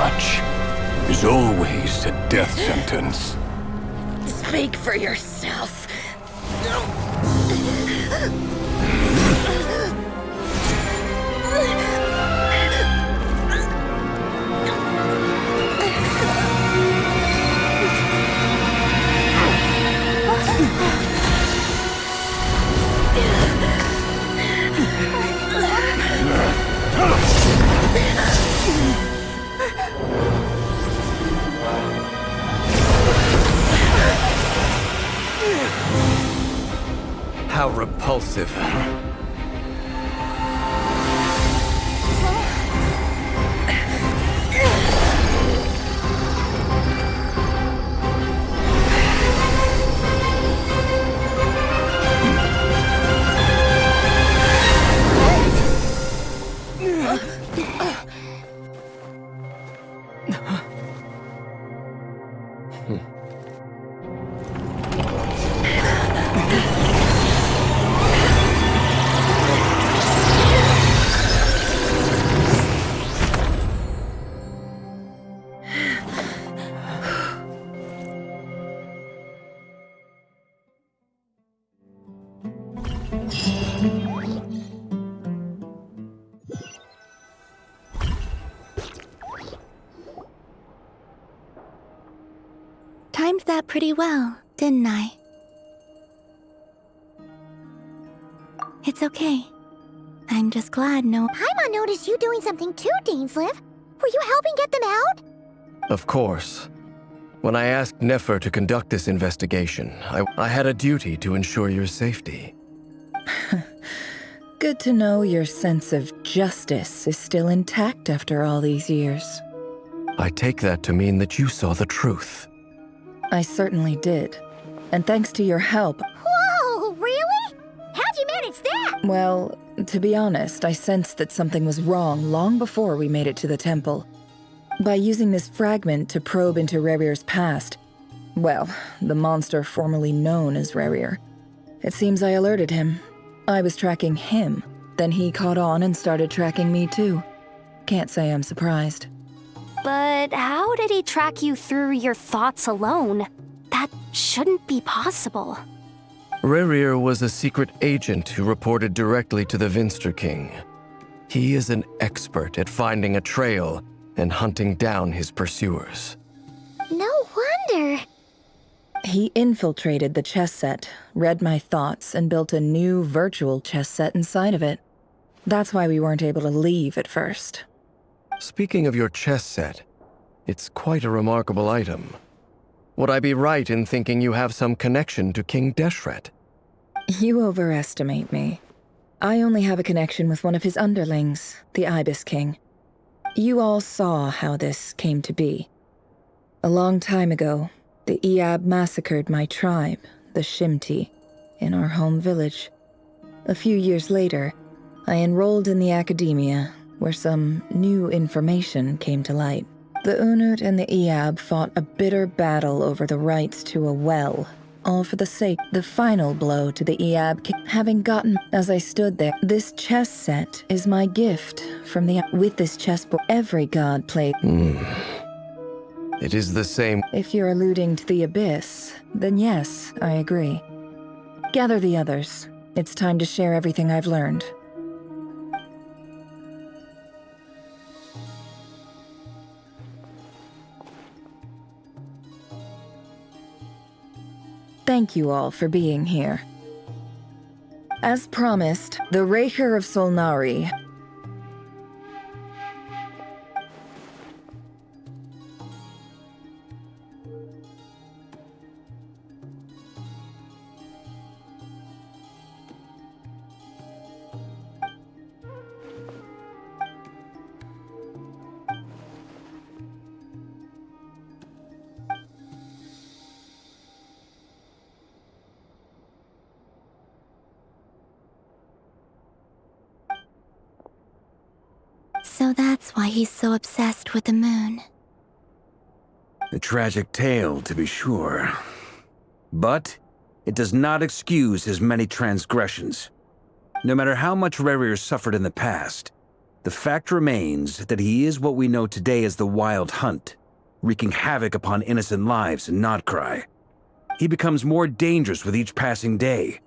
touch is always a death sentence. Speak for yourself. How repulsive. Timed that pretty well, didn't I? It's okay. I'm just glad Paimon noticed you doing something too, Dainsleif. Were you helping get them out? Of course. When I asked Nefer to conduct this investigation, I had a duty to ensure your safety. Good to know your sense of justice is still intact after all these years. I take that to mean that you saw the truth. I certainly did. And thanks to your help, Whoa, really? How'd you manage that? well, to be honest, I sensed that something was wrong long before we made it to the temple. By using this fragment to probe into Rerir's past, well, the monster formerly known as Rerir, it seems I alerted him. I was tracking him, then he caught on and started tracking me too. Can't say I'm surprised. But how did he track you through your thoughts alone? That shouldn't be possible. Rerir was a secret agent who reported directly to the Vinster King. He is an expert at finding a trail and hunting down his pursuers. No wonder. He infiltrated the chess set, read my thoughts, and built a new virtual chess set inside of it. That's why we weren't able to leave at first. Speaking of your chess set, it's quite a remarkable item. Would I be right in thinking you have some connection to King Deshret? You overestimate me. I only have a connection with one of his underlings, the Ibis King. You all saw how this came to be. A long time ago, the Eab massacred my tribe, the Shimti, in our home village. A few years later, I enrolled in the academia, where some new information came to light. The Unut and the Eab fought a bitter battle over the rights to a well, all for the sake the final blow to the Eab having gotten. As I stood there, this chess set is my gift from the. With this chessboard, every god played. It is the same. If you're alluding to the Abyss, then yes, I agree. Gather the others. It's time to share everything I've learned. Thank you all for being here. As promised, the Rerir of Solnari. So that's why he's so obsessed with the moon. A tragic tale, to be sure. But it does not excuse his many transgressions. No matter how much Rerir suffered in the past, The fact remains that he is what we know today as the Wild Hunt, wreaking havoc upon innocent lives in Notcry. He becomes more dangerous with each passing day.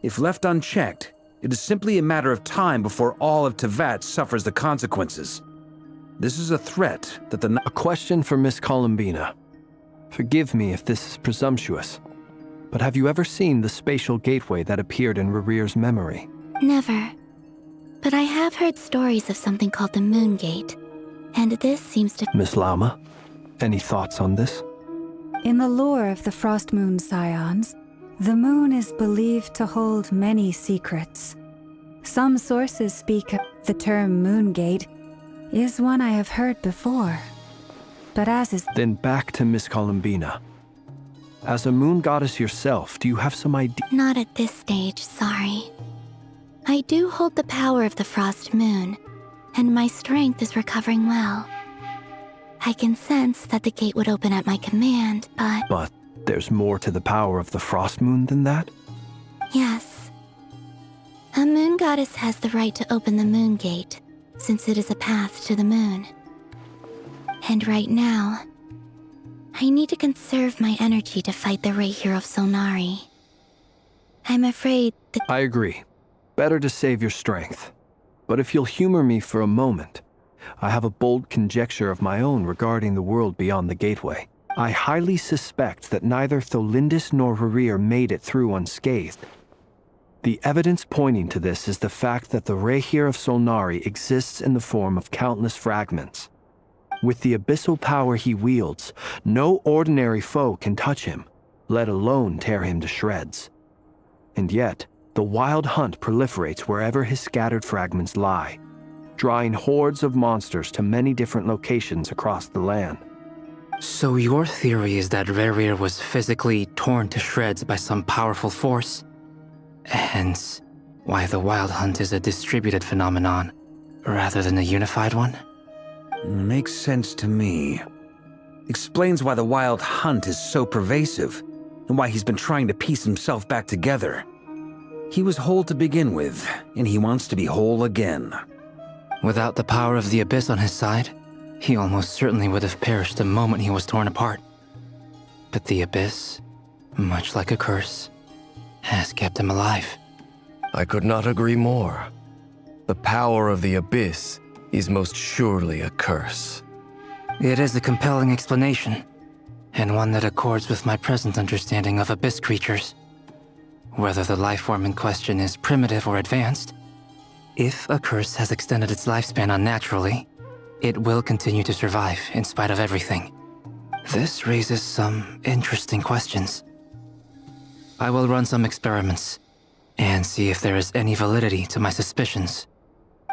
If left unchecked, it is simply a matter of time before all of Tevat suffers the consequences. This is a threat that the... A question for Miss Columbina. Forgive me if this is presumptuous, but have you ever seen the spatial gateway that appeared in Rerir's memory? Never. But I have heard stories of something called the Moon Gate, and this seems to... Miss Lama, any thoughts on this? In the lore of the Frost Moon Scions, the moon is believed to hold many secrets. Some sources speak of the term Moon Gate is one I have heard before. But as is... Then back to Miss Columbina. As a moon goddess yourself, do you have some idea? Not at this stage, sorry. I do hold the power of the Frost Moon, and my strength is recovering well. I can sense that the gate would open at my command, but... But there's more to the power of the Frost Moon than that? Yes. A moon goddess has the right to open the Moon Gate, since it is a path to the moon. And right now, I need to conserve my energy to fight the Rerir of Solnari. I'm afraid that... I agree. Better to save your strength. But if you'll humor me for a moment, I have a bold conjecture of my own regarding the world beyond the gateway. I highly suspect that neither Tholindis nor Rerir made it through unscathed. The evidence pointing to this is the fact that the Rerir of Solnari exists in the form of countless fragments. With the abyssal power he wields, no ordinary foe can touch him, let alone tear him to shreds. And yet, the Wild Hunt proliferates wherever his scattered fragments lie, drawing hordes of monsters to many different locations across the land. So your theory is that Rerir was physically torn to shreds by some powerful force? Hence, why the Wild Hunt is a distributed phenomenon, rather than a unified one? Makes sense to me. Explains why the Wild Hunt is so pervasive, and why he's been trying to piece himself back together. He was whole to begin with, and he wants to be whole again. Without the power of the Abyss on his side, he almost certainly would have perished the moment he was torn apart. But the Abyss, much like a curse, has kept him alive. I could not agree more. The power of the Abyss is most surely a curse. It is a compelling explanation, and one that accords with my present understanding of Abyss creatures. Whether the life form in question is primitive or advanced, if a curse has extended its lifespan unnaturally, it will continue to survive in spite of everything. This raises some interesting questions. I will run some experiments and see if there is any validity to my suspicions.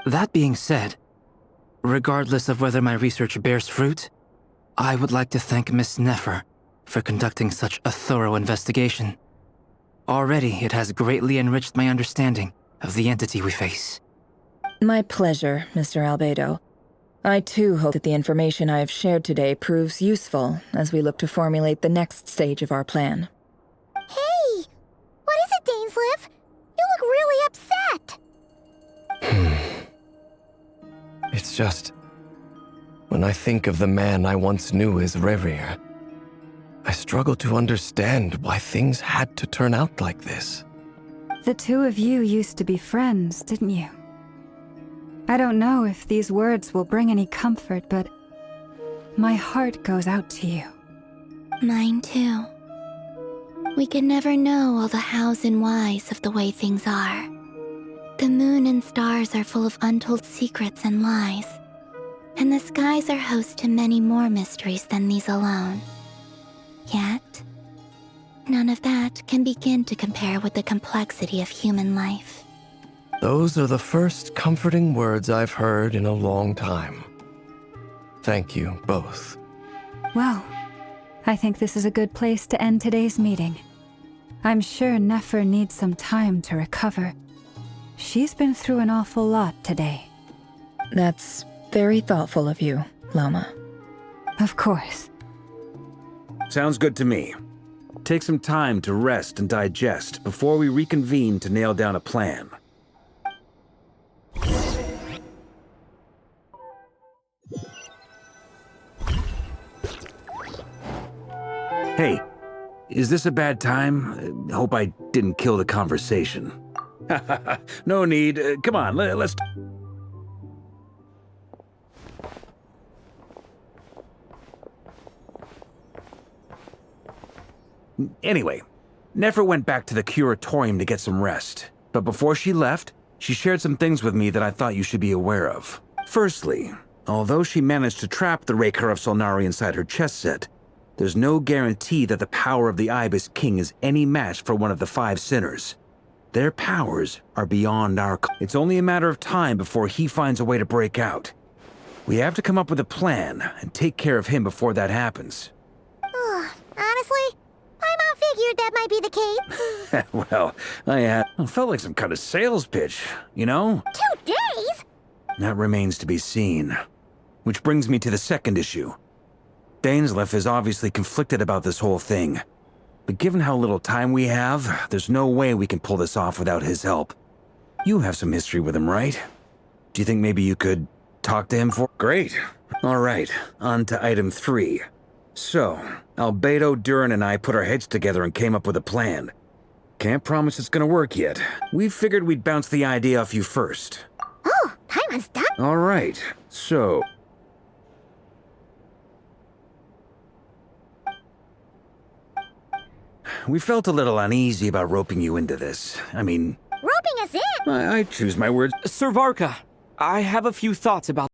That being said, regardless of whether my research bears fruit, I would like to thank Miss Nefer for conducting such a thorough investigation. Already, it has greatly enriched my understanding of the entity we face. My pleasure, Mr. Albedo. I too hope that the information I have shared today proves useful as we look to formulate the next stage of our plan. Hey! What is it, Dainsleif? You look really upset! It's just... when I think of the man I once knew as Rerir, I struggle to understand why things had to turn out like this. The two of you used to be friends, didn't you? I don't know if these words will bring any comfort, but my heart goes out to you. Mine too. We can never know all the hows and whys of the way things are. The moon and stars are full of untold secrets and lies, and the skies are host to many more mysteries than these alone. Yet, none of that can begin to compare with the complexity of human life. Those are the first comforting words I've heard in a long time. Thank you, both. Well, I think this is a good place to end today's meeting. I'm sure Nefer needs some time to recover. She's been through an awful lot today. That's very thoughtful of you, Lama. Of course. Sounds good to me. Take some time to rest and digest before we reconvene to nail down a plan. Hey, is this a bad time? Hope I didn't kill the conversation. No need. Come on, let's... Anyway, Nefer went back to the curatorium to get some rest. But before she left, she shared some things with me that I thought you should be aware of. Firstly, although she managed to trap the Raker of Solnari inside her chess set, there's no guarantee that the power of the Ibis King is any match for one of the 5 sinners. Their powers are beyond our... It's only a matter of time before he finds a way to break out. We have to come up with a plan and take care of him before that happens. Honestly, my mom figured that might be the case. Well, I felt like some kind of sales pitch, you know? 2 days? That remains to be seen. Which brings me to the second issue. Dainsleif is obviously conflicted about this whole thing. But given how little time we have, there's no way we can pull this off without his help. You have some history with him, right? Do you think maybe you could talk to him for... Great. All right, on to item 3. So, Albedo, Durin, and I put our heads together and came up with a plan. Can't promise it's gonna work yet. We figured we'd bounce the idea off you first. Oh, Paimon's done. All right, so... We felt a little uneasy about roping you into this. I mean... Roping us in? I choose my words. Sir Varka, I have a few thoughts about